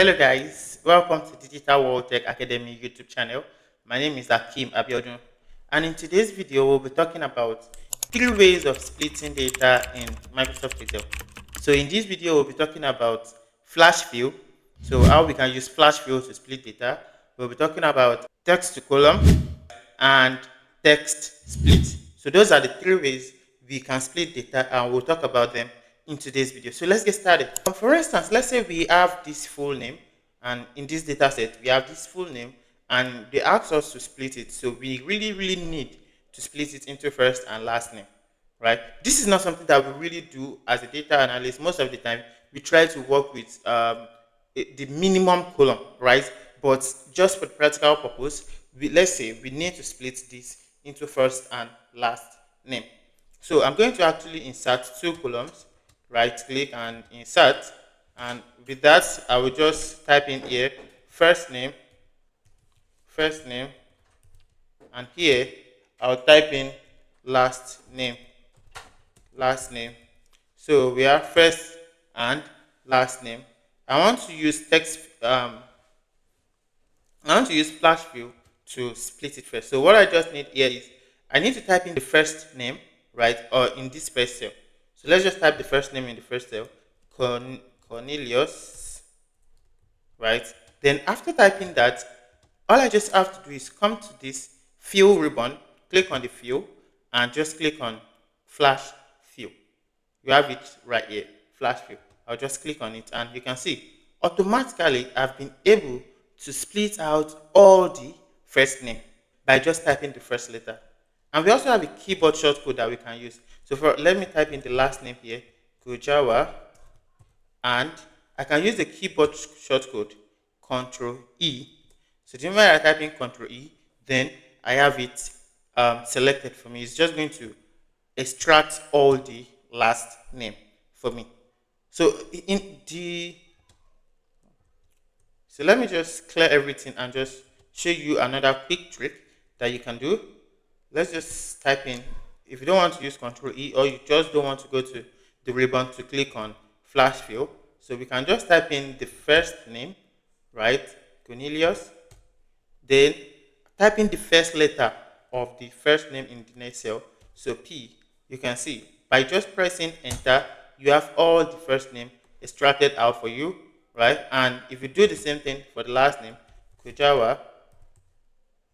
Hello guys, welcome to Digital World Tech Academy YouTube channel. My name is Akim Abiodun, and in today's video we'll be talking about 3 ways of splitting data in Microsoft Excel. So in this video we'll be talking about flash fill, so how we can use flash fill to split data. We'll be talking about text to column and text split. So those are the 3 ways we can split data, and we'll talk about them in today's video. So let's get started. For instance, let's say we have this full name, and in this data set we have this full name, and they ask us to split it. So we really need to split it into first and last name, right? This is not something that we really do as a data analyst. Most of the time we try to work with the minimum column, right? But just for practical purpose, let's say we need to split this into first and last name. So I'm going to actually insert 2 columns, right click and insert, and with that I will just type in here first name, and here I'll type in last name. So we have first and last name. I want to use I want to use flash fill to split it first. So what I just need here is I need to type in the first name, right, or in this first cell. So let's just type the first name in the first cell, Cornelius, right? Then after typing that, all I just have to do is come to this fill ribbon, click on the fill, and just click on flash fill. You have it right here, flash fill. I'll just click on it, and you can see automatically I've been able to split out all the first name by just typing the first letter. And we also have a keyboard shortcut that we can use. So let me type in the last name here, Kujawa, and I can use the keyboard shortcut Control E. So the moment I type in Control E, then I have it selected for me. It's just going to extract all the last name for me. So let me just clear everything and just show you another quick trick that you can do. Let's just type in, if you don't want to use Control E, or you just don't want to go to the ribbon to click on flash fill, so we can just type in the first name, right, Cornelius, then type in the first letter of the first name in the next cell, so P. You can see by just pressing enter, you have all the first name extracted out for you, right? And if you do the same thing for the last name, Kujawa,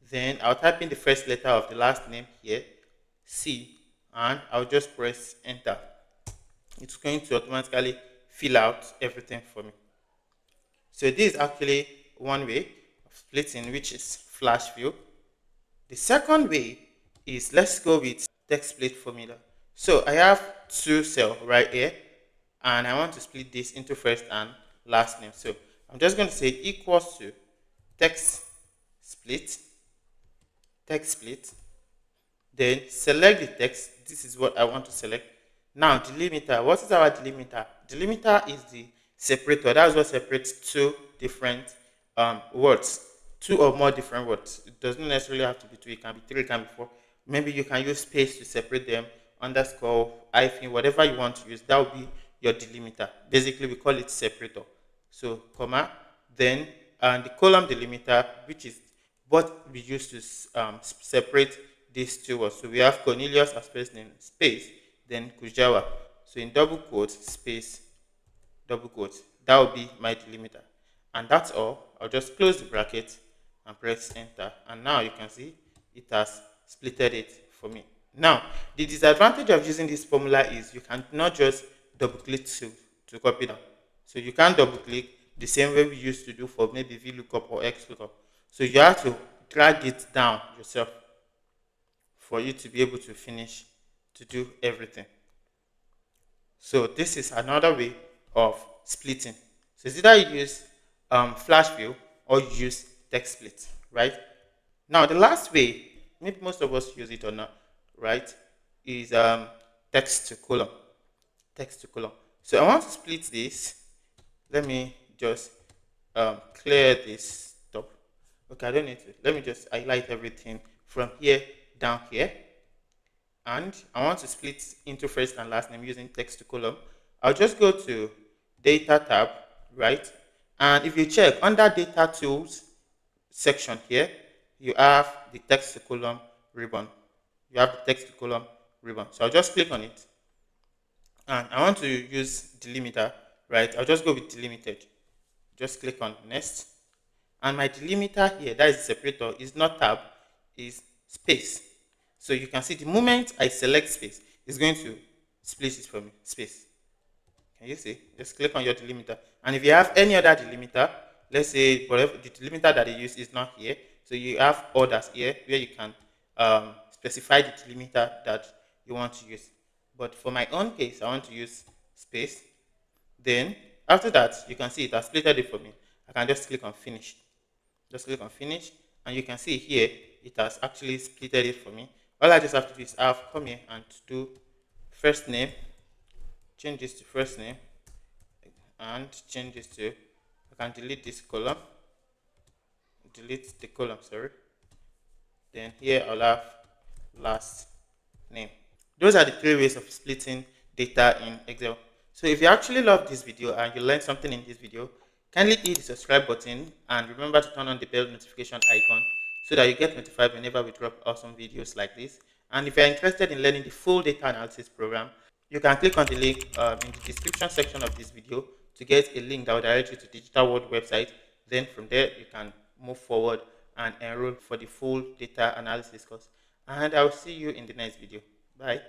then I'll type in the first letter of the last name here, C, and I'll just press enter. It's going to automatically fill out everything for me. So this is actually one way of splitting, which is flash fill. The second way is, let's go with text split formula. So I have 2 cells right here, and I want to split this into first and last name. So I'm just going to say equals to text split, then select the text. This is what I want to select. Now delimiter, what is our delimiter? Delimiter is the separator. That's what separates two different words, 2 or more different words. It doesn't necessarily have to be 2, it can be 3, it can be 4. Maybe you can use space to separate them, underscore, hyphen, whatever you want to use. That will be your delimiter. Basically we call it separator. So comma, then and the column delimiter, which is what we use to separate these 2 words. So we have Cornelius as first name, space, then Kujawa. So in double quotes, space, double quotes. That will be my delimiter. And that's all. I'll just close the bracket and press enter. And now you can see it has splitted it for me. Now, the disadvantage of using this formula is you cannot just double click to copy down. So you can't double click the same way we used to do for maybe VLOOKUP or XLOOKUP. So you have to drag it down yourself for you to be able to finish to do everything. So this is another way of splitting. So it's either you use flash fill or you use text split, right? Now the last way, maybe most of us use it or not, right, is text to column. Text to column. So I want to split this. Let me just clear this top. Okay, I don't need to. Let me just highlight everything from here down here. And I want to split into first and last name using text to column. I'll just go to data tab, right? And if you check under data tools section here, you have the text to column ribbon. You have the text to column ribbon. So I'll just click on it. And I want to use delimiter, right? I'll just go with delimited. Just click on next. And my delimiter here, that is the separator, is not tab, is space. So you can see the moment I select space, it's going to split it for me, space. Can you see? Just click on your delimiter. And if you have any other delimiter, let's say whatever the delimiter that you use is not here, so you have others here where you can specify the delimiter that you want to use. But for my own case, I want to use space. Then after that, you can see it has splitted it for me. I can just click on finish. Just click on finish, and you can see here it has actually splitted it for me. All I just have to do is come here and do first name, change this to first name, and change this to, I can delete this column, delete the column, sorry. Then here I'll have last name. Those are the three ways of splitting data in Excel. So if you actually love this video and you learned something in this video, kindly hit the subscribe button and remember to turn on the bell notification icon so that you get notified whenever we drop awesome videos like this. And if you're interested in learning the full data analysis program, you can click on the link in the description section of this video to get a link that will direct you to Digital World website. Then from there, you can move forward and enroll for the full data analysis course. And I'll see you in the next video. Bye.